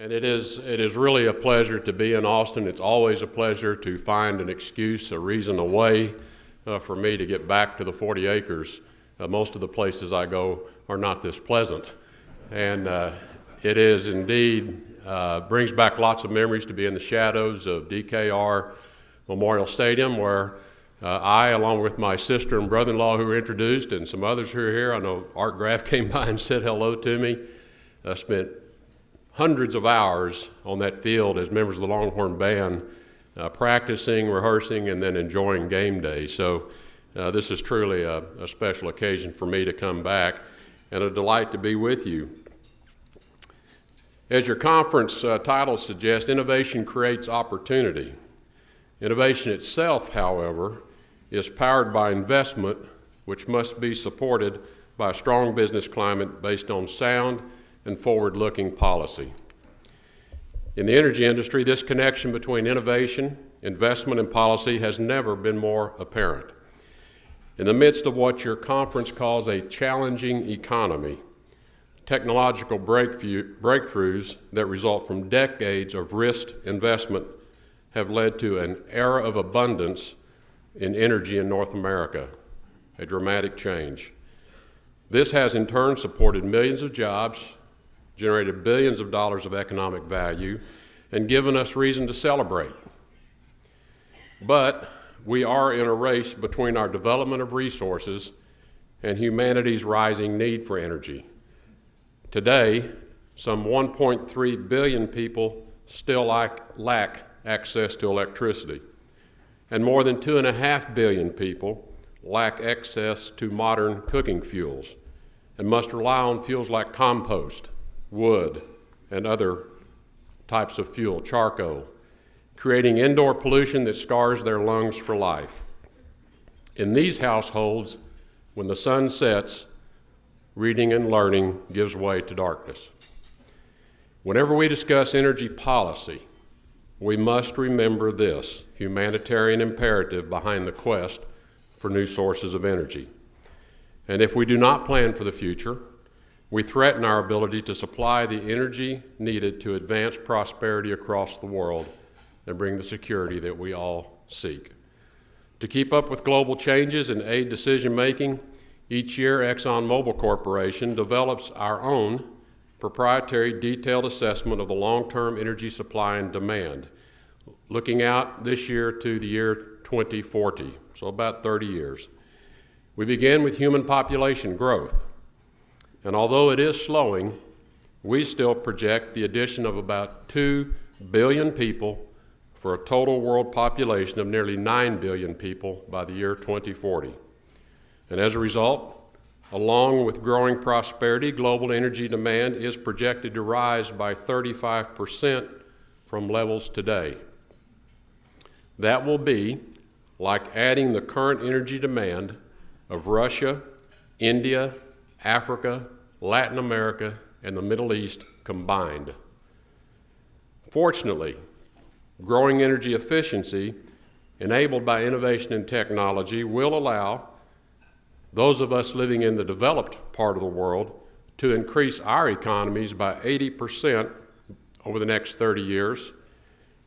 And it is really a pleasure to be in Austin. It's always a pleasure to find an excuse, a reason, a way for me to get back to the 40 acres. Most of the places I go are not this pleasant. And it is indeed, brings back lots of memories to be in the shadows of DKR Memorial Stadium, where I, along with my sister and brother-in-law who were introduced, and some others who are here, I know Art Graff came by and said hello to me, spent hundreds of hours on that field as members of the Longhorn Band, practicing, rehearsing, and then enjoying game day. So this is truly a special occasion for me to come back, and a delight to be with you. As your conference title suggests, innovation creates opportunity. Innovation itself, however, is powered by investment, which must be supported by a strong business climate based on sound and forward-looking policy. In the energy industry, this connection between innovation, investment, and policy has never been more apparent. In the midst of what your conference calls a challenging economy, technological breakthroughs that result from decades of risked investment have led to an era of abundance in energy in North America, a dramatic change. This has in turn supported millions of jobs, generated billions of dollars of economic value, and given us reason to celebrate. But we are in a race between our development of resources and humanity's rising need for energy. Today, some 1.3 billion people still lack access to electricity, and more than 2.5 billion people lack access to modern cooking fuels and must rely on fuels like compost, wood, and other types of fuel, charcoal, creating indoor pollution that scars their lungs for life. In these households, when the sun sets, reading and learning gives way to darkness. Whenever we discuss energy policy, we must remember this humanitarian imperative behind the quest for new sources of energy. And if we do not plan for the future, we threaten our ability to supply the energy needed to advance prosperity across the world and bring the security that we all seek. To keep up with global changes and aid decision-making, each year ExxonMobil Corporation develops our own proprietary detailed assessment of the long-term energy supply and demand, looking out this year to the year 2040, so about 30 years. We begin with human population growth. And although it is slowing, we still project the addition of about 2 billion people for a total world population of nearly 9 billion people by the year 2040. And as a result, along with growing prosperity, global energy demand is projected to rise by 35% from levels today. That will be like adding the current energy demand of Russia, India, Africa, Latin America, and the Middle East combined. Fortunately, growing energy efficiency enabled by innovation and technology will allow those of us living in the developed part of the world to increase our economies by 80% over the next 30 years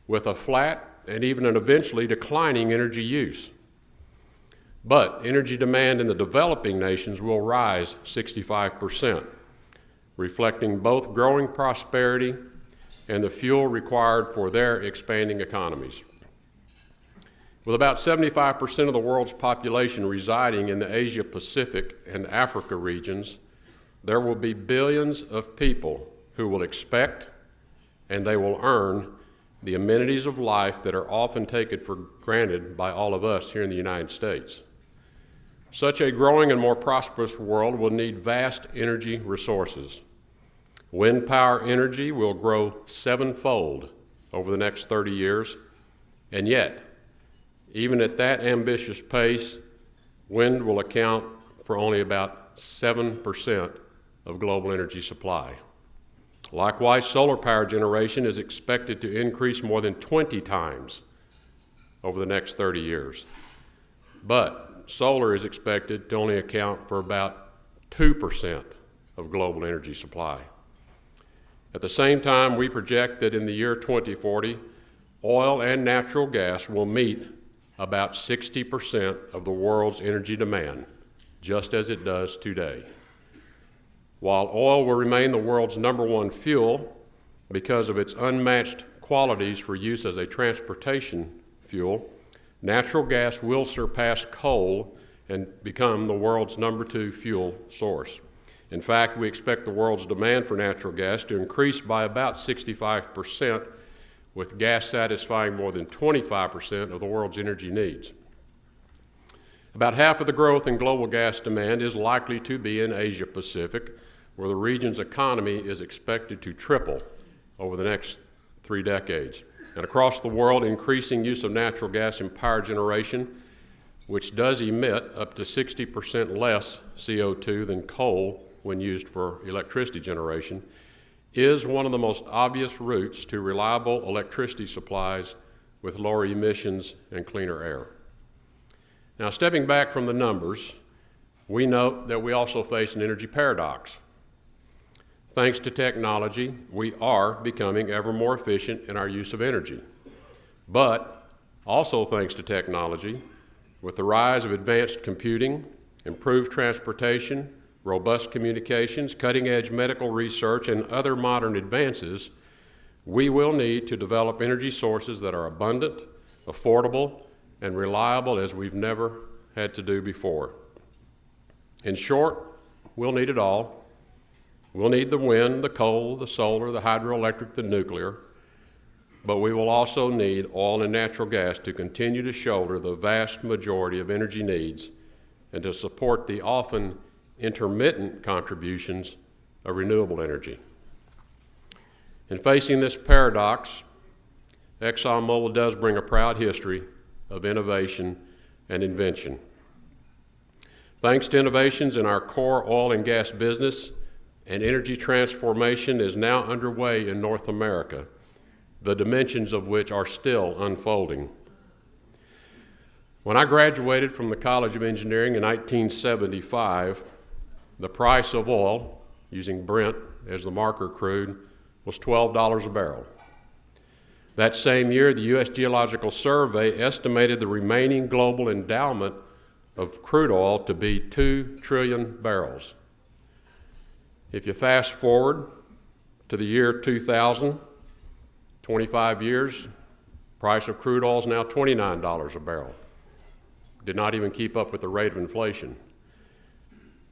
with a flat and even an eventually declining energy use. But energy demand in the developing nations will rise 65%, reflecting both growing prosperity and the fuel required for their expanding economies. With about 75% of the world's population residing in the Asia Pacific and Africa regions, there will be billions of people who will expect and they will earn the amenities of life that are often taken for granted by all of us here in the United States. Such a growing and more prosperous world will need vast energy resources. Wind power energy will grow 7-fold over the next 30 years, and yet, even at that ambitious pace, wind will account for only about 7% of global energy supply. Likewise, solar power generation is expected to increase more than 20 times over the next 30 years. But solar is expected to only account for about 2% of global energy supply. At the same time, we project that in the year 2040, oil and natural gas will meet about 60% of the world's energy demand, just as it does today. While oil will remain the world's #1 fuel because of its unmatched qualities for use as a transportation fuel, natural gas will surpass coal and become the world's #2 fuel source. In fact, we expect the world's demand for natural gas to increase by about 65%, with gas satisfying more than 25% of the world's energy needs. About half of the growth in global gas demand is likely to be in Asia Pacific, where the region's economy is expected to triple over the next 3 decades. And across the world, increasing use of natural gas in power generation, which does emit up to 60% less CO2 than coal when used for electricity generation, is one of the most obvious routes to reliable electricity supplies with lower emissions and cleaner air. Now, stepping back from the numbers, we note that we also face an energy paradox. Thanks to technology, we are becoming ever more efficient in our use of energy. But also thanks to technology, with the rise of advanced computing, improved transportation, robust communications, cutting-edge medical research, and other modern advances, we will need to develop energy sources that are abundant, affordable, and reliable as we've never had to do before. In short, we'll need it all. We'll need the wind, the coal, the solar, the hydroelectric, the nuclear, but we will also need oil and natural gas to continue to shoulder the vast majority of energy needs and to support the often intermittent contributions of renewable energy. In facing this paradox, ExxonMobil does bring a proud history of innovation and invention. Thanks to innovations in our core oil and gas business, an energy transformation is now underway in North America, the dimensions of which are still unfolding. When I graduated from the College of Engineering in 1975, the price of oil, using Brent as the marker crude, was $12 a barrel. That same year, the U.S. Geological Survey estimated the remaining global endowment of crude oil to be 2 trillion barrels. If you fast forward to the year 2000, 25 years, price of crude oil is now $29 a barrel. Did not even keep up with the rate of inflation.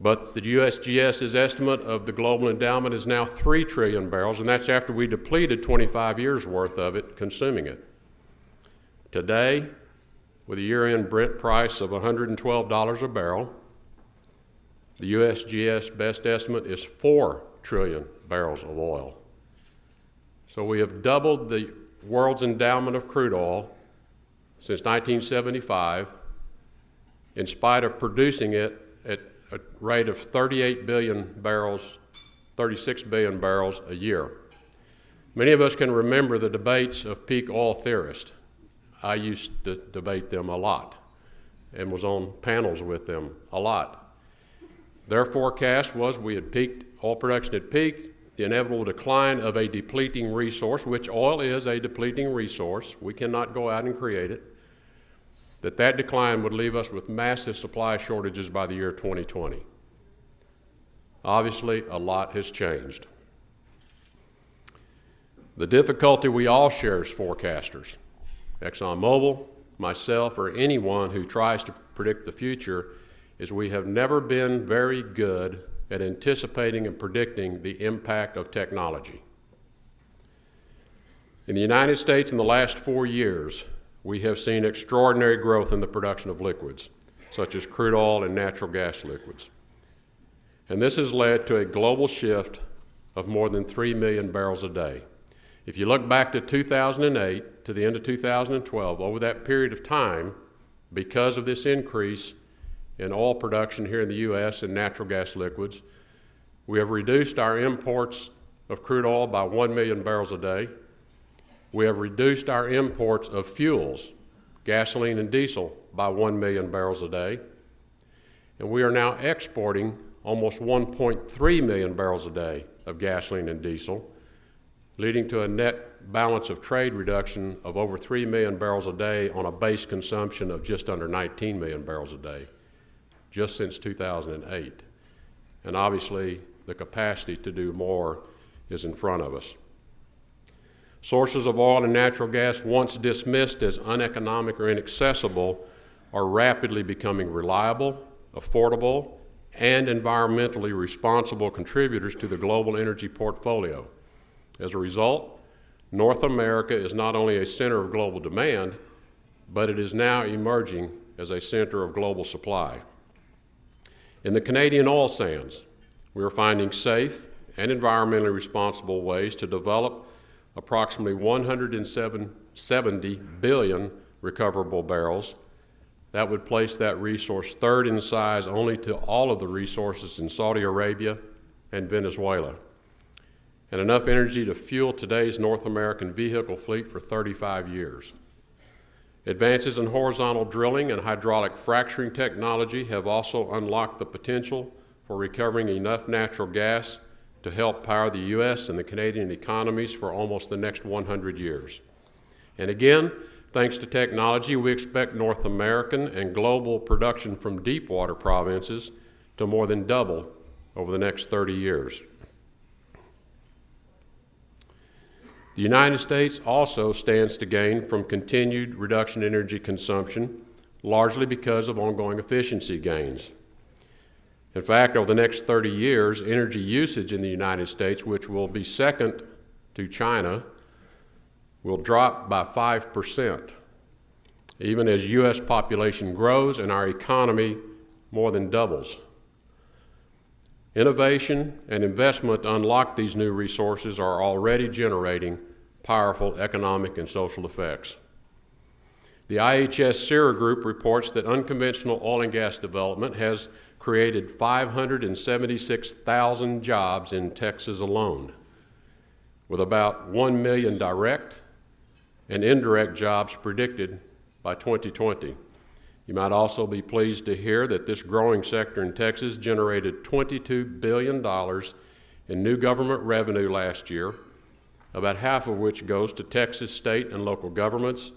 But the USGS's estimate of the global endowment is now 3 trillion barrels, and that's after we depleted 25 years' worth of it, consuming it. Today, with a year-end Brent price of $112 a barrel, the USGS best estimate is 4 trillion barrels of oil. So we have doubled the world's endowment of crude oil since 1975, in spite of producing it at a rate of 36 billion barrels a year. Many of us can remember the debates of peak oil theorists. I used to debate them a lot and was on panels with them a lot. Their forecast was we had peaked, oil production had peaked, the inevitable decline of a depleting resource, which oil is a depleting resource. We cannot go out and create it. That decline would leave us with massive supply shortages by the year 2020. Obviously, a lot has changed. The difficulty we all share as forecasters, ExxonMobil, myself, or anyone who tries to predict the future, is we have never been very good at anticipating and predicting the impact of technology. In the United States in the last 4 years, we have seen extraordinary growth in the production of liquids, such as crude oil and natural gas liquids. And this has led to a global shift of more than 3 million barrels a day. If you look back to 2008 to the end of 2012, over that period of time, because of this increase in oil production here in the U.S. and natural gas liquids, we have reduced our imports of crude oil by 1 million barrels a day. We have reduced our imports of fuels, gasoline and diesel, by 1 million barrels a day. And we are now exporting almost 1.3 million barrels a day of gasoline and diesel, leading to a net balance of trade reduction of over 3 million barrels a day on a base consumption of just under 19 million barrels a day, just since 2008. And obviously, the capacity to do more is in front of us. Sources of oil and natural gas, once dismissed as uneconomic or inaccessible, are rapidly becoming reliable, affordable, and environmentally responsible contributors to the global energy portfolio. As a result, North America is not only a center of global demand, but it is now emerging as a center of global supply. In the Canadian oil sands, we are finding safe and environmentally responsible ways to develop approximately 170 billion recoverable barrels. That would place that resource third in size only to all of the resources in Saudi Arabia and Venezuela, and enough energy to fuel today's North American vehicle fleet for 35 years. Advances in horizontal drilling and hydraulic fracturing technology have also unlocked the potential for recovering enough natural gas to help power the U.S. and the Canadian economies for almost the next 100 years. And again, thanks to technology, we expect North American and global production from deep water provinces to more than double over the next 30 years. The United States also stands to gain from continued reduction in energy consumption, largely because of ongoing efficiency gains. In fact, over the next 30 years, energy usage in the United States, which will be second to China, will drop by 5%, even as U.S. population grows and our economy more than doubles. Innovation and investment to unlock these new resources are already generating powerful economic and social effects. The IHS CERA Group reports that unconventional oil and gas development has created 576,000 jobs in Texas alone, with about 1 million direct and indirect jobs predicted by 2020. You might also be pleased to hear that this growing sector in Texas generated $22 billion in new government revenue last year, about half of which goes to Texas state and local governments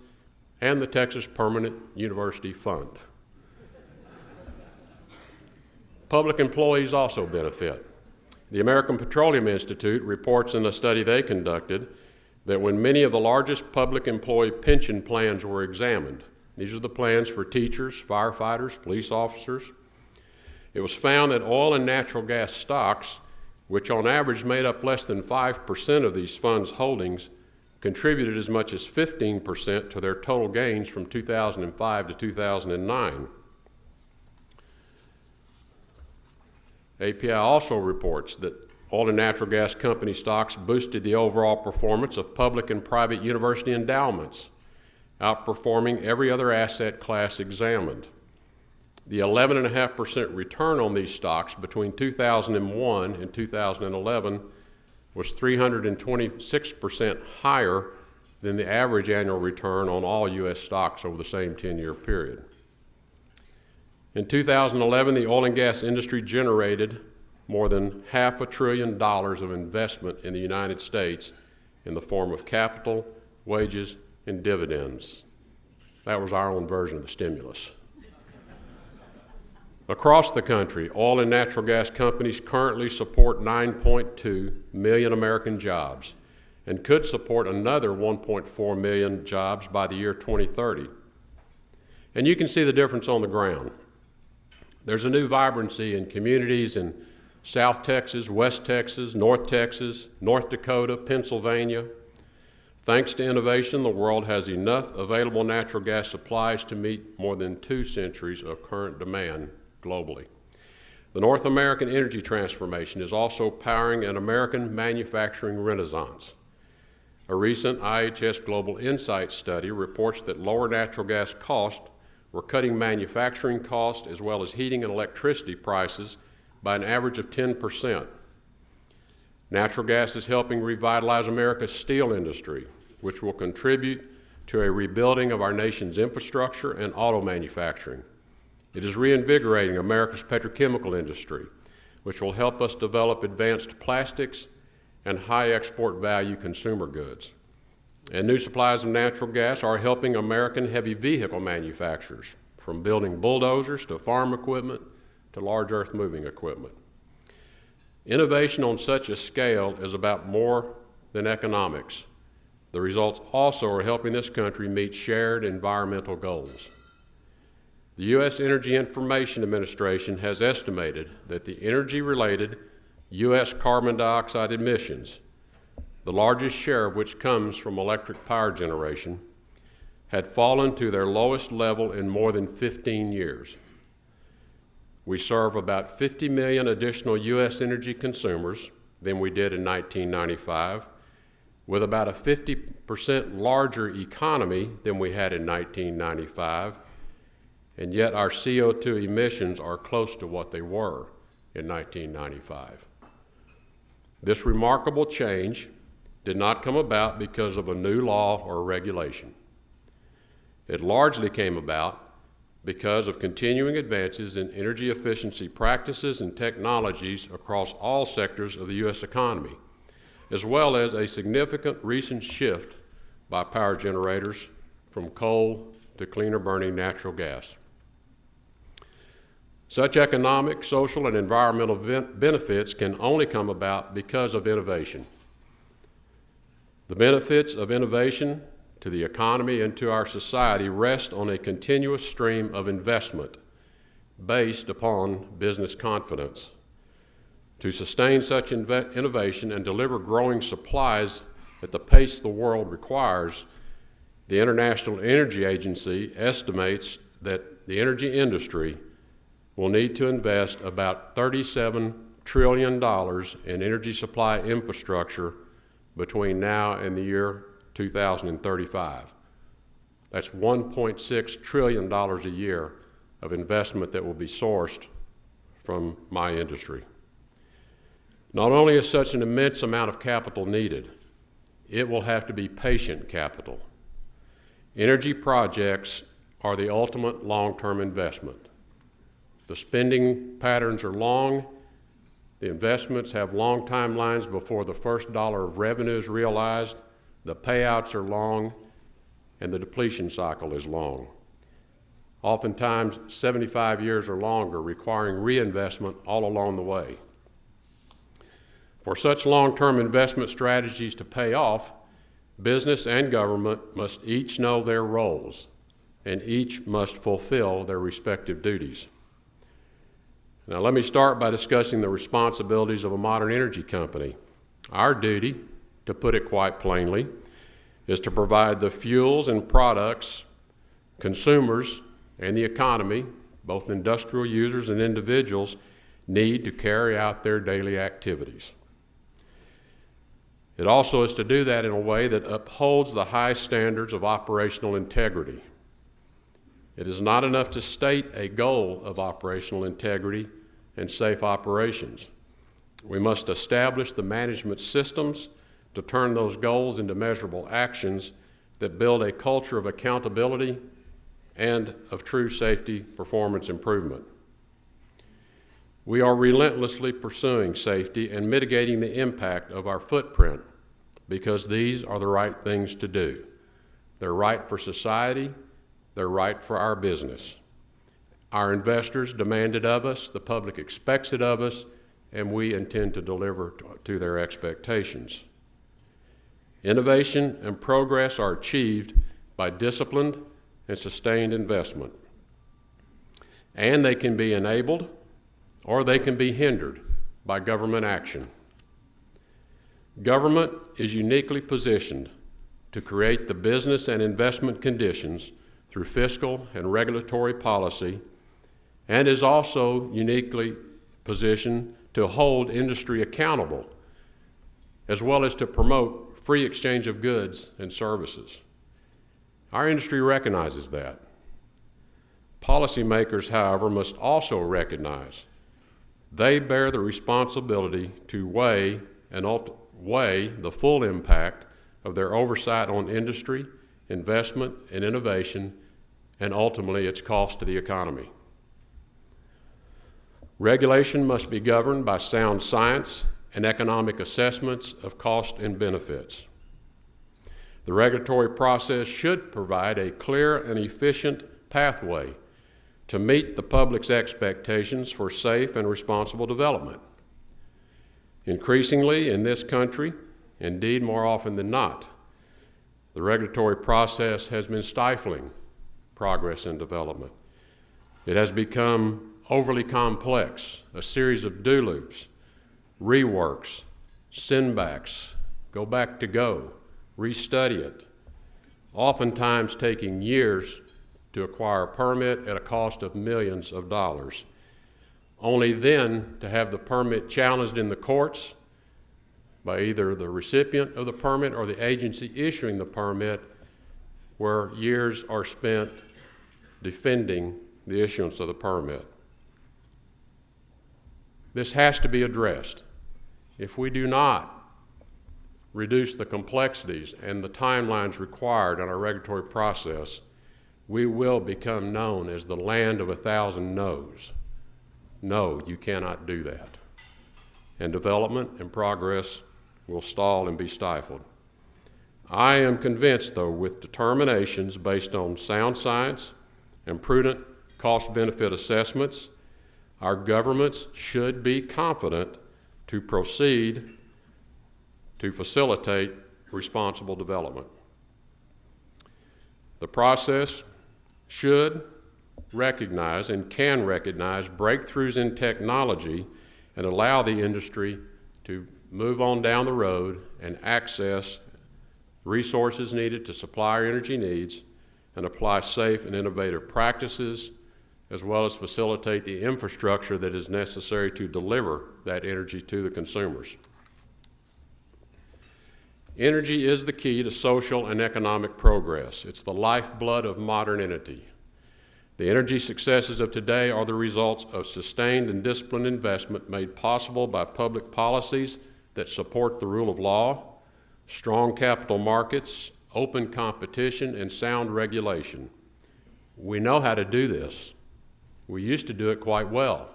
and the Texas Permanent University Fund. Public employees also benefit. The American Petroleum Institute reports in a study they conducted that when many of the largest public employee pension plans were examined, these are the plans for teachers, firefighters, police officers, it was found that oil and natural gas stocks, which on average made up less than 5% of these funds' holdings, contributed as much as 15% to their total gains from 2005 to 2009. API also reports that oil and natural gas company stocks boosted the overall performance of public and private university endowments, outperforming every other asset class examined. The 11.5% return on these stocks between 2001 and 2011 was 326% higher than the average annual return on all U.S. stocks over the same 10-year period. In 2011, the oil and gas industry generated more than $500 billion of investment in the United States in the form of capital, wages, and dividends. That was our own version of the stimulus. Across the country, oil and natural gas companies currently support 9.2 million American jobs and could support another 1.4 million jobs by the year 2030. And you can see the difference on the ground. There's a new vibrancy in communities in South Texas, West Texas, North Dakota, Pennsylvania. Thanks to innovation, the world has enough available natural gas supplies to meet more than 2 centuries of current demand globally. The North American energy transformation is also powering an American manufacturing renaissance. A recent IHS Global Insight study reports that lower natural gas costs were cutting manufacturing costs as well as heating and electricity prices by an average of 10%. Natural gas is helping revitalize America's steel industry, which will contribute to a rebuilding of our nation's infrastructure and auto manufacturing. It is reinvigorating America's petrochemical industry, which will help us develop advanced plastics and high export value consumer goods. And new supplies of natural gas are helping American heavy vehicle manufacturers, from building bulldozers to farm equipment to large earth-moving equipment. Innovation on such a scale is about more than economics. The results also are helping this country meet shared environmental goals. The U.S. Energy Information Administration has estimated that the energy-related U.S. carbon dioxide emissions, the largest share of which comes from electric power generation, had fallen to their lowest level in more than 15 years. We serve about 50 million additional U.S. energy consumers than we did in 1995, with about a 50% larger economy than we had in 1995, and yet our CO2 emissions are close to what they were in 1995. This remarkable change did not come about because of a new law or regulation. It largely came about because of continuing advances in energy efficiency practices and technologies across all sectors of the U.S. economy, as well as a significant recent shift by power generators from coal to cleaner burning natural gas. Such economic, social, and environmental benefits can only come about because of innovation. The benefits of innovation to the economy and to our society rest on a continuous stream of investment based upon business confidence. To sustain such innovation and deliver growing supplies at the pace the world requires, the International Energy Agency estimates that the energy industry will need to invest about $37 trillion in energy supply infrastructure between now and the year 2035. That's $1.6 trillion a year of investment that will be sourced from my industry. Not only is such an immense amount of capital needed, it will have to be patient capital. Energy projects are the ultimate long-term investment. The spending patterns are long, the investments have long timelines before the first dollar of revenue is realized, the payouts are long, and the depletion cycle is long. Oftentimes 75 years or longer, requiring reinvestment all along the way. For such long-term investment strategies to pay off, business and government must each know their roles, and each must fulfill their respective duties. Now let me start by discussing the responsibilities of a modern energy company. Our duty, to put it quite plainly, is to provide the fuels and products consumers and the economy, both industrial users and individuals, need to carry out their daily activities. It also is to do that in a way that upholds the high standards of operational integrity. It is not enough to state a goal of operational integrity and safe operations. We must establish the management systems to turn those goals into measurable actions that build a culture of accountability and of true safety performance improvement. We are relentlessly pursuing safety and mitigating the impact of our footprint because these are the right things to do. They're right for society, they're right for our business. Our investors demand it of us, the public expects it of us, and we intend to deliver to their expectations. Innovation and progress are achieved by disciplined and sustained investment. And they can be enabled or they can be hindered by government action. Government is uniquely positioned to create the business and investment conditions through fiscal and regulatory policy, and is also uniquely positioned to hold industry accountable, as well as to promote free exchange of goods and services. Our industry recognizes that. Policymakers, however, must also recognize they bear the responsibility to weigh the full impact of their oversight on industry, investment, and innovation, and ultimately its cost to the economy. Regulation must be governed by sound science and economic assessments of cost and benefits. The regulatory process should provide a clear and efficient pathway to meet the public's expectations for safe and responsible development. Increasingly in this country, indeed more often than not, the regulatory process has been stifling progress and development. It has become overly complex, a series of do-loops, reworks, send-backs, go back to go, restudy it, oftentimes taking years to acquire a permit at a cost of millions of dollars, only then to have the permit challenged in the courts by either the recipient of the permit or the agency issuing the permit, where years are spent defending the issuance of the permit. This has to be addressed. If we do not reduce the complexities and the timelines required in our regulatory process, we will become known as the land of 1,000 no's. No, you cannot do that. And development and progress will stall and be stifled. I am convinced, though, with determinations based on sound science and prudent cost-benefit assessments, our governments should be confident to proceed to facilitate responsible development. The process should recognize and can recognize breakthroughs in technology and allow the industry to move on down the road and access resources needed to supply our energy needs and apply safe and innovative practices, as well as facilitate the infrastructure that is necessary to deliver that energy to the consumers. Energy is the key to social and economic progress. It's the lifeblood of modernity. The energy successes of today are the results of sustained and disciplined investment made possible by public policies that support the rule of law, strong capital markets, open competition, and sound regulation. We know how to do this. We used to do it quite well.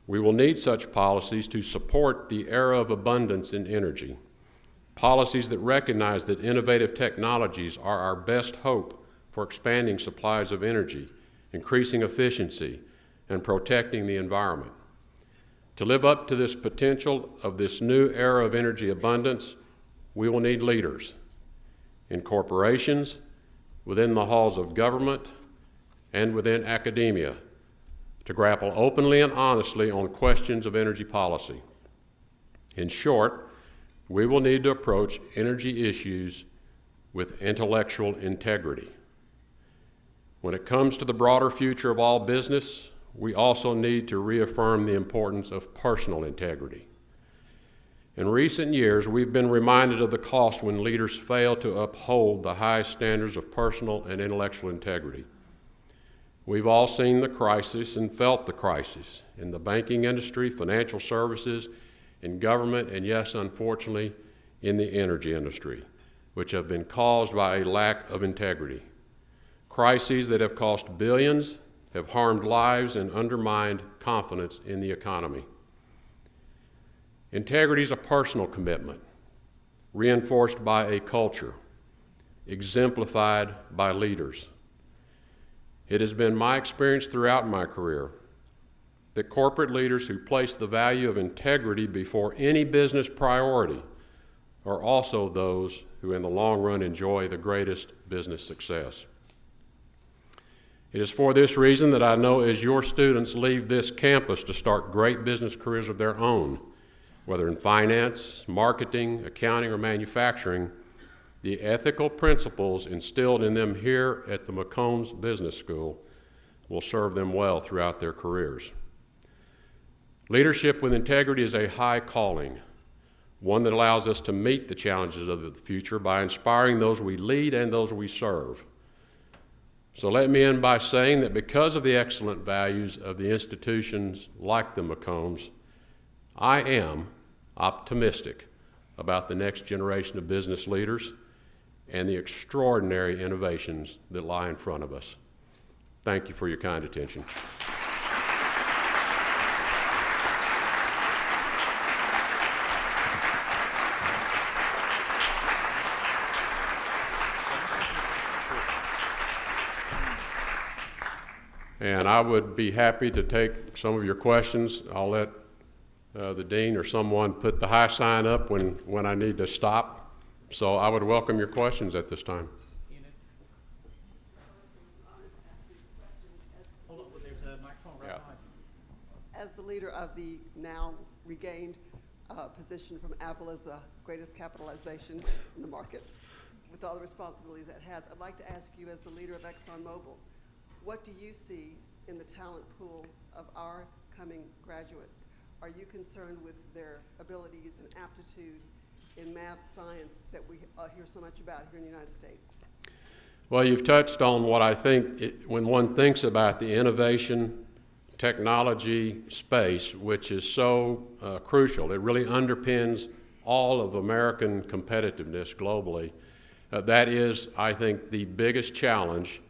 We will need such policies to support the era of abundance in energy. Policies that recognize that innovative technologies are our best hope for expanding supplies of energy, increasing efficiency, and protecting the environment. To live up to this potential of this new era of energy abundance, we will need leaders in corporations, within the halls of government, and within academia to grapple openly and honestly on questions of energy policy. In short, we will need to approach energy issues with intellectual integrity. When it comes to the broader future of all business, we also need to reaffirm the importance of personal integrity. In recent years, we've been reminded of the cost when leaders fail to uphold the highest standards of personal and intellectual integrity. We've all seen the crisis and felt the crisis in the banking industry, financial services, in government, and yes, unfortunately, in the energy industry, which have been caused by a lack of integrity. Crises that have cost billions, have harmed lives, and undermined confidence in the economy. Integrity is a personal commitment, reinforced by a culture, exemplified by leaders. It has been my experience throughout my career that corporate leaders who place the value of integrity before any business priority are also those who in the long run enjoy the greatest business success. It is for this reason that I know as your students leave this campus to start great business careers of their own, whether in finance, marketing, accounting, or manufacturing, the ethical principles instilled in them here at the McCombs Business School will serve them well throughout their careers. Leadership with integrity is a high calling, one that allows us to meet the challenges of the future by inspiring those we lead and those we serve. So let me end by saying that because of the excellent values of the institutions like the McCombs, I am optimistic about the next generation of business leaders and the extraordinary innovations that lie in front of us. Thank you for your kind attention. And I would be happy to take some of your questions. I'll let the dean or someone put the high sign up when I need to stop. So I would welcome your questions at this time. Hold on, there's a microphone right behind you. As the leader of the now regained position from Apple as the greatest capitalization in the market, with all the responsibilities that has, I'd like to ask you, as the leader of ExxonMobil, what do you see in the talent pool of our coming graduates? Are you concerned with their abilities and aptitude in math, science that we hear so much about here in the United States? Well, you've touched on what I think, when one thinks about the innovation technology space, which is so crucial, it really underpins all of American competitiveness globally. That is, I think, the biggest challenge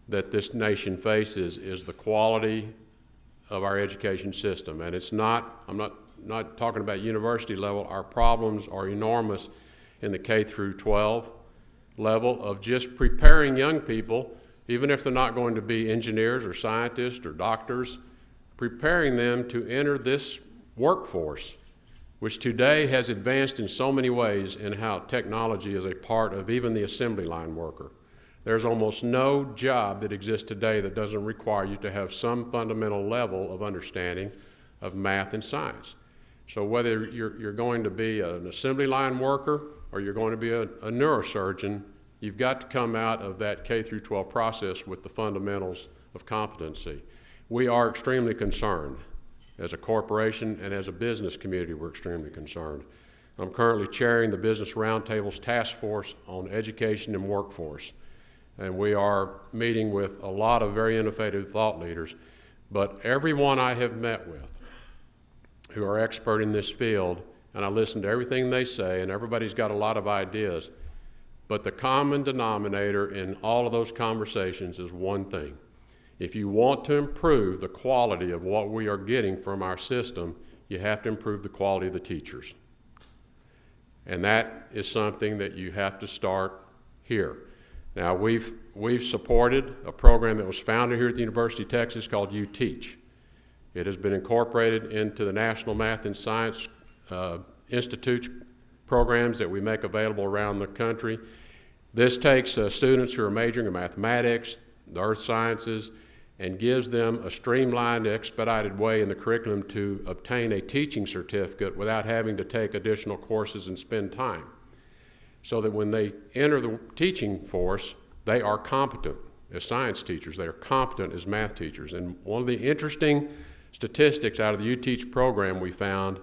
that this nation faces is the quality of our education system. And it's not, I'm not talking about university level, our problems are enormous in the K through 12 level of just preparing young people, even if they're not going to be engineers or scientists or doctors, preparing them to enter this workforce, which today has advanced in so many ways in how technology is a part of even the assembly line worker. There's almost no job that exists today that doesn't require you to have some fundamental level of understanding of math and science. So whether you're going to be an assembly line worker or you're going to be a neurosurgeon, you've got to come out of that K through 12 process with the fundamentals of competency. We are extremely concerned. As a corporation and as a business community, we're extremely concerned. I'm currently chairing the Business Roundtable's Task Force on Education and Workforce. And we are meeting with a lot of very innovative thought leaders. But everyone I have met with who are expert in this field, and I listen to everything they say, and everybody's got a lot of ideas, but the common denominator in all of those conversations is one thing. If you want to improve the quality of what we are getting from our system, you have to improve the quality of the teachers. And that is something that you have to start here. Now, we've supported a program that was founded here at the University of Texas called You Teach. It has been incorporated into the National Math and Science Institute programs that we make available around the country. This takes students who are majoring in mathematics, the earth sciences, and gives them a streamlined, expedited way in the curriculum to obtain a teaching certificate without having to take additional courses and spend time. So that when they enter the teaching force, they are competent as science teachers. They are competent as math teachers. And one of the interesting statistics out of the UTeach program we found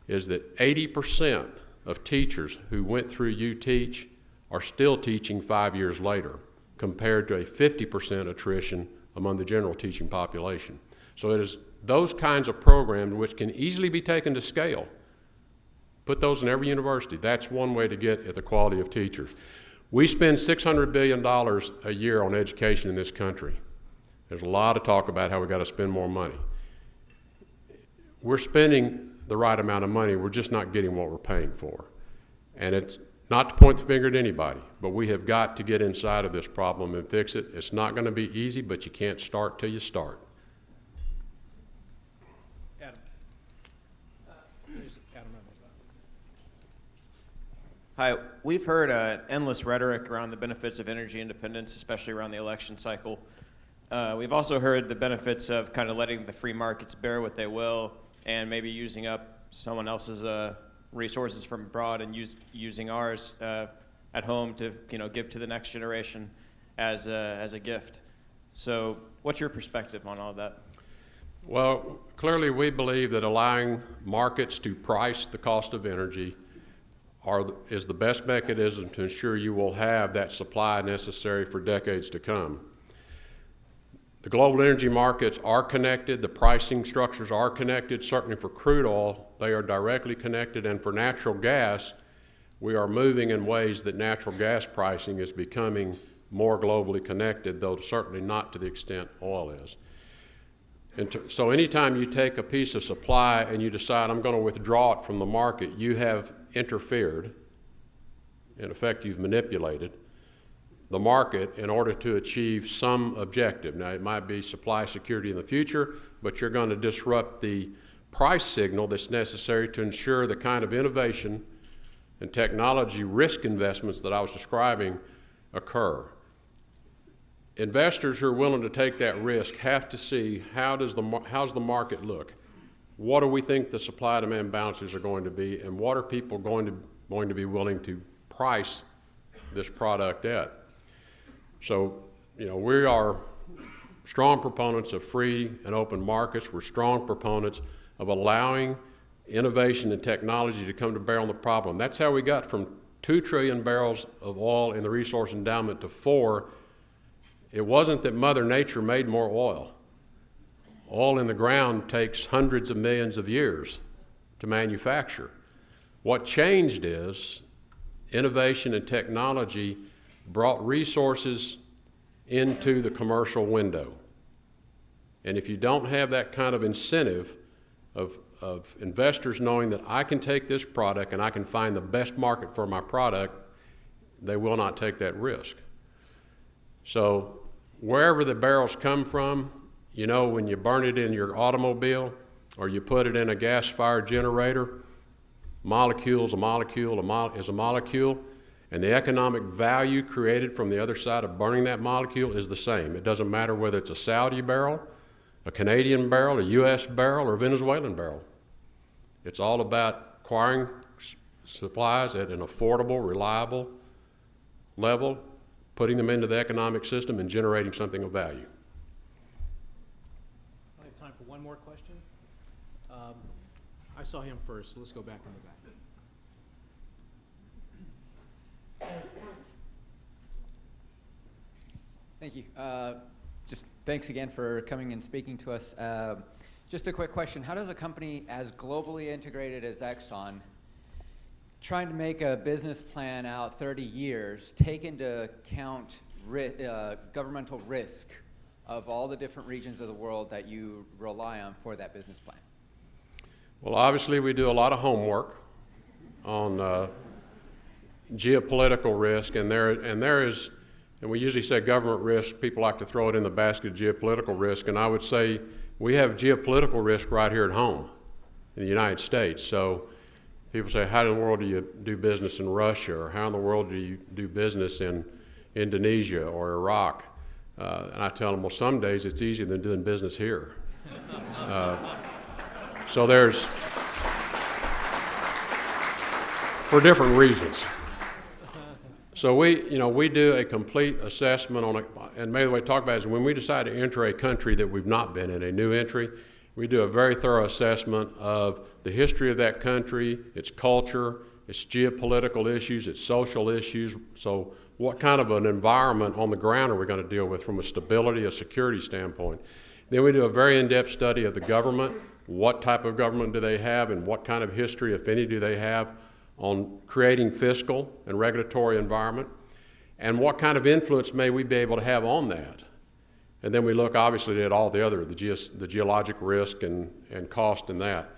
is that 80% of teachers who went through UTeach are still teaching 5 years later, compared to a 50% attrition among the general teaching population. So it is those kinds of programs which can easily be taken to scale. Put those in every university. That's one way to get at the quality of teachers. We spend $600 billion a year on education in this country. There's a lot of talk about how we got to spend more money. We're spending the right amount of money, we're just not getting what we're paying for. And it's not to point the finger at anybody, but we have got to get inside of this problem and fix it. It's not going to be easy, but you can't start till you start. Adam. Adam. Hi, we've heard endless rhetoric around the benefits of energy independence, especially around the election cycle. We've also heard the benefits of kind of letting the free markets bear what they will and maybe using up someone else's resources from abroad and using ours at home to give to the next generation as a gift. So what's your perspective on all of that? Well, clearly we believe that allowing markets to price the cost of energy is the best mechanism to ensure you will have that supply necessary for decades to come. The global energy markets are connected, the pricing structures are connected. Certainly for crude oil, they are directly connected, and for natural gas, we are moving in ways that natural gas pricing is becoming more globally connected, though certainly not to the extent oil is. So anytime you take a piece of supply and you decide, I'm going to withdraw it from the market, you have interfered. In effect, you've manipulated the market in order to achieve some objective. Now, it might be supply security in the future, but you're going to disrupt the price signal that's necessary to ensure the kind of innovation and technology risk investments that I was describing occur. Investors who are willing to take that risk have to see how's the market look? What do we think the supply-demand balances are going to be, and what are people going to be willing to price this product at? So, we are strong proponents of free and open markets. We're strong proponents of allowing innovation and technology to come to bear on the problem. That's how we got from 2 trillion barrels of oil in the resource endowment to 4. It wasn't that Mother Nature made more oil. Oil in the ground takes hundreds of millions of years to manufacture. What changed is innovation and technology brought resources into the commercial window. And if you don't have that kind of incentive of investors knowing that I can take this product and I can find the best market for my product, they will not take that risk. So wherever the barrels come from, when you burn it in your automobile or you put it in a gas-fired generator, molecule is a molecule, and the economic value created from the other side of burning that molecule is the same. It doesn't matter whether it's a Saudi barrel, a Canadian barrel, a U.S. barrel, or a Venezuelan barrel. It's all about acquiring supplies at an affordable, reliable level, putting them into the economic system, and generating something of value. I have time for one more question. I saw him first, so let's go back in the back. Thank you. Just thanks again for coming and speaking to us. Just a quick question. How does a company as globally integrated as Exxon, trying to make a business plan out 30 years, take into account governmental risk of all the different regions of the world that you rely on for that business plan? Well, obviously, we do a lot of homework on geopolitical risk, and we usually say government risk. People like to throw it in the basket of geopolitical risk, and I would say we have geopolitical risk right here at home in the United States. So people say, how in the world do you do business in Russia, or how in the world do you do business in Indonesia or Iraq? And I tell them, well, some days it's easier than doing business here. So there's, for different reasons. So we do a complete assessment on it, and maybe the way to talk about it is when we decide to enter a country that we've not been in, a new entry, we do a very thorough assessment of the history of that country, its culture, its geopolitical issues, its social issues. So what kind of an environment on the ground are we going to deal with from a stability, a security standpoint? Then we do a very in-depth study of the government. What type of government do they have, and what kind of history, if any, do they have on creating fiscal and regulatory environment, and what kind of influence may we be able to have on that? And then we look obviously at all the other, the geologic risk and cost in that.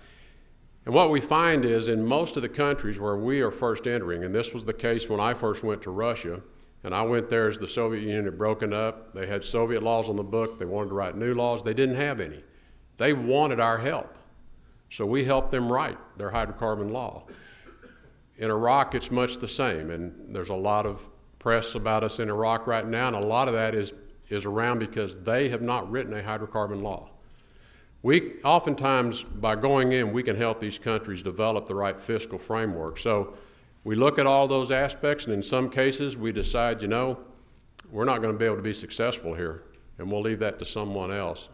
And what we find is in most of the countries where we are first entering, and this was the case when I first went to Russia, and I went there as the Soviet Union had broken up. They had Soviet laws on the book. They wanted to write new laws. They didn't have any. They wanted our help. So we helped them write their hydrocarbon law. In Iraq, it's much the same, and there's a lot of press about us in Iraq right now, and a lot of that is around because they have not written a hydrocarbon law. We oftentimes, by going in, we can help these countries develop the right fiscal framework. So we look at all those aspects, and in some cases, we decide, we're not going to be able to be successful here, and we'll leave that to someone else.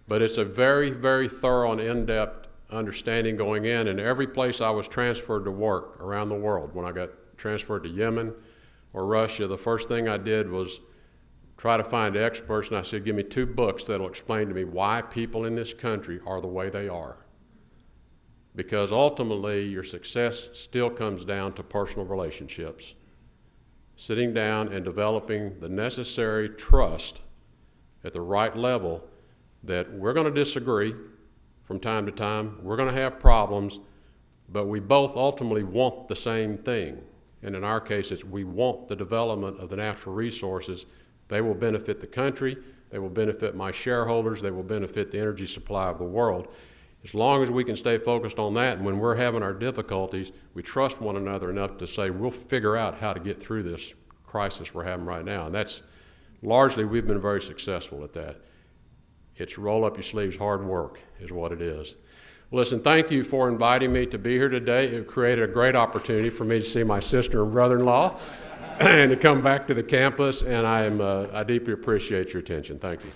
But it's a very, very thorough and in-depth understanding going in, and every place I was transferred to work around the world, when I got transferred to Yemen or Russia, the first thing I did was try to find experts, and I said, give me 2 books that'll explain to me why people in this country are the way they are. Because ultimately, your success still comes down to personal relationships. Sitting down and developing the necessary trust at the right level that we're going to disagree from time to time, we're going to have problems, but we both ultimately want the same thing. and in our case, it's we want the development of the natural resources. They will benefit the country, they will benefit my shareholders, they will benefit the energy supply of the world. As long as we can stay focused on that, and when we're having our difficulties, we trust one another enough to say, we'll figure out how to get through this crisis we're having right now. And that's largely, we've been very successful at that. It's roll up your sleeves, hard work is what it is. Listen, thank you for inviting me to be here today. It created a great opportunity for me to see my sister and brother-in-law and to come back to the campus, and I deeply appreciate your attention. Thank you.